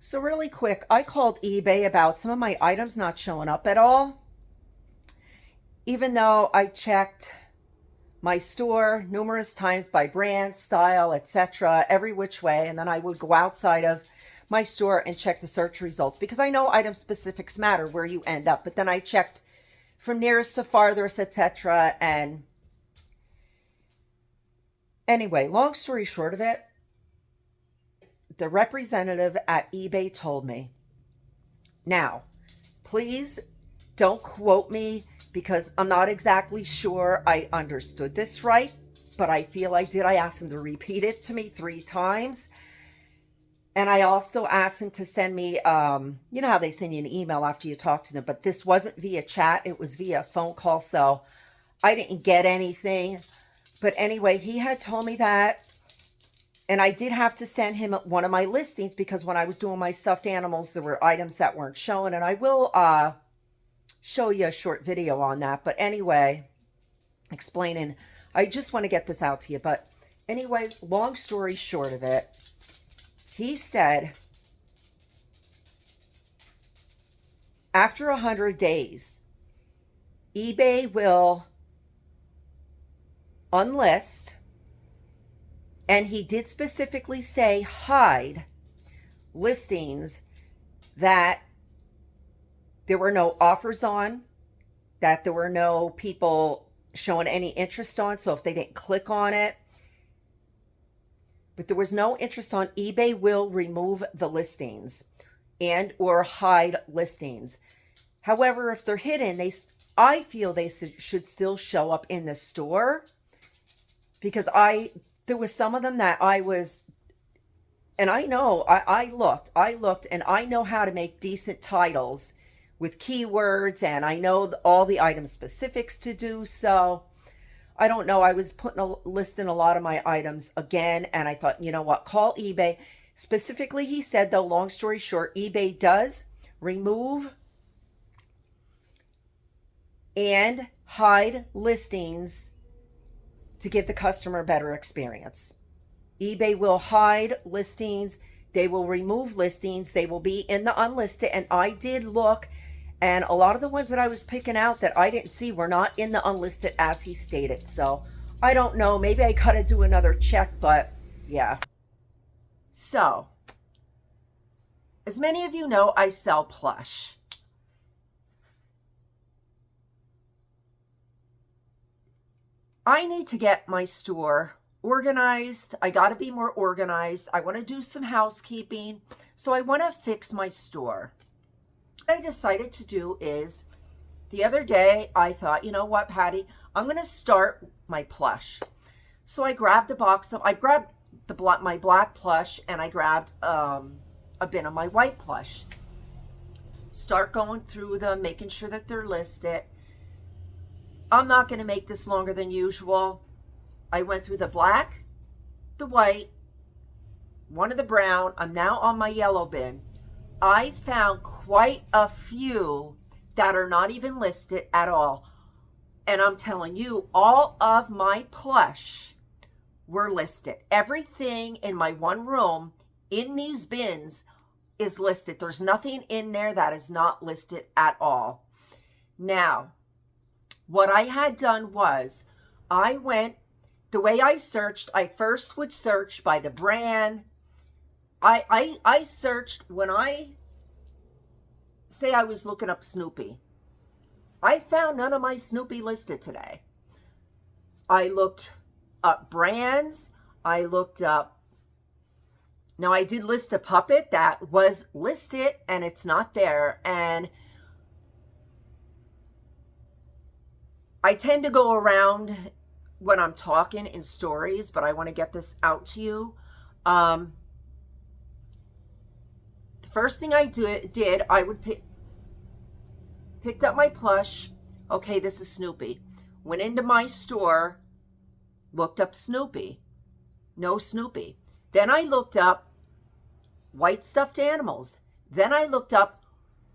So really quick, I called eBay about some of my items not showing up at all, even though I checked my store numerous times by brand, style, etc., every which way, and then I would go outside of my store and check the search results because I know item specifics matter where you end up. But then I checked from nearest to farthest, etc. And anyway, long story short of it, the representative at eBay told me, now, please don't quote me because I'm not exactly sure I understood this right, but I feel I did. I asked him to repeat it to me 3 times. And I also asked him to send me, you know how they send you an email after you talk to them, but this wasn't via chat. It was via phone call. So I didn't get anything. But anyway, he had told me that. And I did have to send him one of my listings because when I was doing my stuffed animals, there were items that weren't showing. And I will show you a short video on that. But anyway, explaining, I just want to get this out to you. But anyway, long story short of it, he said after 100 days, eBay will unlist, and he did specifically say hide listings that there were no offers on, that there were no people showing any interest on. So if they didn't click on it, but there was no interest on, eBay will remove the listings and or hide listings. However, if they're hidden, I feel they should still show up in the store because there was some of them that I was, and I know I looked and I know how to make decent titles with keywords, and I know all the item specifics to do so. I don't know. I was listing a lot of my items again, and I thought, you know what, call eBay. Specifically, he said, though, long story short, eBay does remove and hide listings to give the customer a better experience. eBay will hide listings. They will remove listings. They will be in the unlisted. And I did look, and a lot of the ones that I was picking out that I didn't see were not in the unlisted as he stated. So I don't know. Maybe I gotta do another check, but yeah. So, as many of you know, I sell plush. I need to get my store organized. I got to be more organized. I want to do some housekeeping. So I want to fix my store. What I decided to do is, the other day I thought, you know what, Patty, I'm going to start my plush. So I grabbed I grabbed my black plush, and I grabbed a bin of my white plush. Start going through them, making sure that they're listed. I'm not going to make this longer than usual. I went through the black, the white, one of the brown. I'm now on my yellow bin. I found quite a few that are not even listed at all. And I'm telling you, all of my plush were listed. Everything in my one room in these bins is listed. There's nothing in there that is not listed at all. Now, what I had done was I went, the way I searched, I first would search by the brand. I searched, when I say I was looking up Snoopy, I found none of my Snoopy listed today. I looked up brands. I looked up, now I did list a puppet that was listed and it's not there. And I tend to go around when I'm talking in stories, but I want to get this out to you. The first thing I did, I would picked up my plush. Okay, this is Snoopy. Went into my store, looked up Snoopy. No Snoopy. Then I looked up white stuffed animals. Then I looked up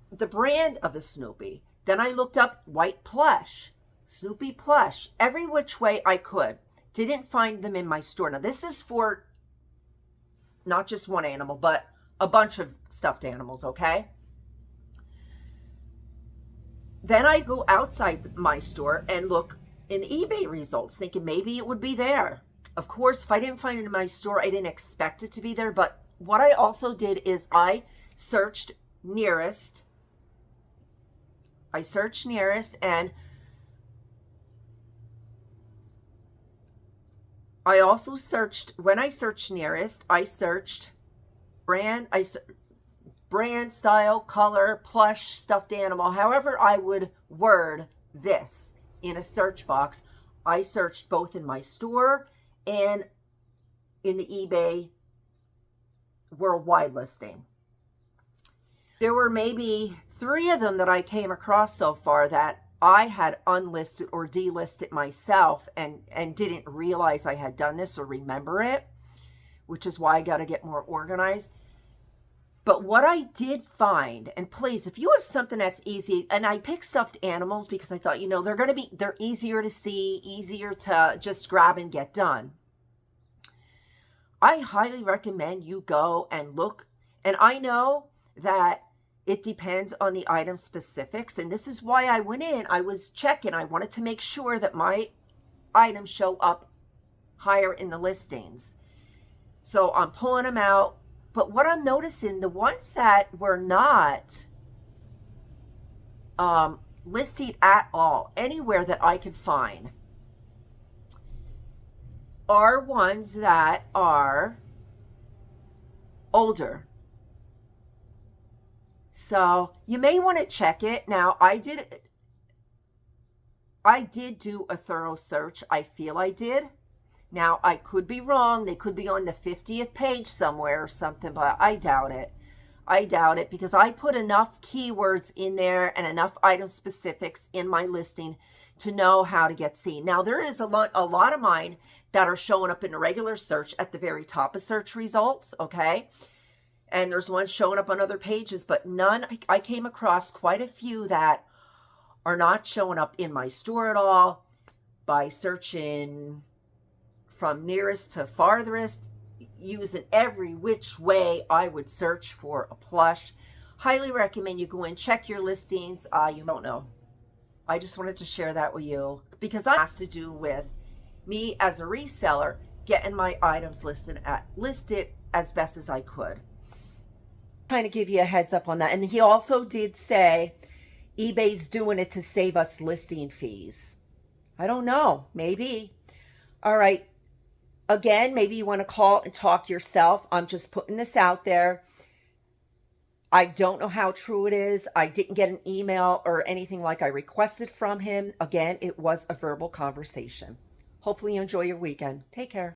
the brand of the Snoopy. Then I looked up white plush. Snoopy plush, every which way I could. Didn't find them in my store. Now this is for not just one animal, but a bunch of stuffed animals, okay? Then I go outside my store and look in eBay results, thinking maybe it would be there. Of course, if I didn't find it in my store, I didn't expect it to be there. But what I also did is I searched nearest. And I also searched, when I searched nearest, I searched brand, brand, style, color, plush, stuffed animal, however I would word this in a search box. I searched both in my store and in the eBay worldwide listing. There were maybe 3 of them that I came across so far that I had unlisted or delisted myself and didn't realize I had done this or remember it, which is why I got to get more organized. But what I did find, and please, if you have something that's easy, and I picked stuffed animals because I thought, they're easier to see, easier to just grab and get done. I highly recommend you go and look. And I know that it depends on the item specifics. And this is why I went in. I was checking. I wanted to make sure that my items show up higher in the listings. So I'm pulling them out. But what I'm noticing, the ones that were not listed at all, anywhere that I could find, are ones that are older. So you may want to check it. Now, I did do a thorough search. I feel I did. Now, I could be wrong. They could be on the 50th page somewhere or something, but I doubt it. I doubt it because I put enough keywords in there and enough item specifics in my listing to know how to get seen. Now, there is a lot of mine that are showing up in a regular search at the very top of search results, okay? And there's ones showing up on other pages, but none. I came across quite a few that are not showing up in my store at all by searching from nearest to farthest, using every which way I would search for a plush. Highly recommend you go and check your listings. You don't know. I just wanted to share that with you because it has to do with me as a reseller getting my items listed as best as I could. Trying to give you a heads up on that. And he also did say eBay's doing it to save us listing fees. I don't know. Maybe. All right. Again, maybe you want to call and talk yourself. I'm just putting this out there. I don't know how true it is. I didn't get an email or anything like I requested from him. Again, it was a verbal conversation. Hopefully you enjoy your weekend. Take care.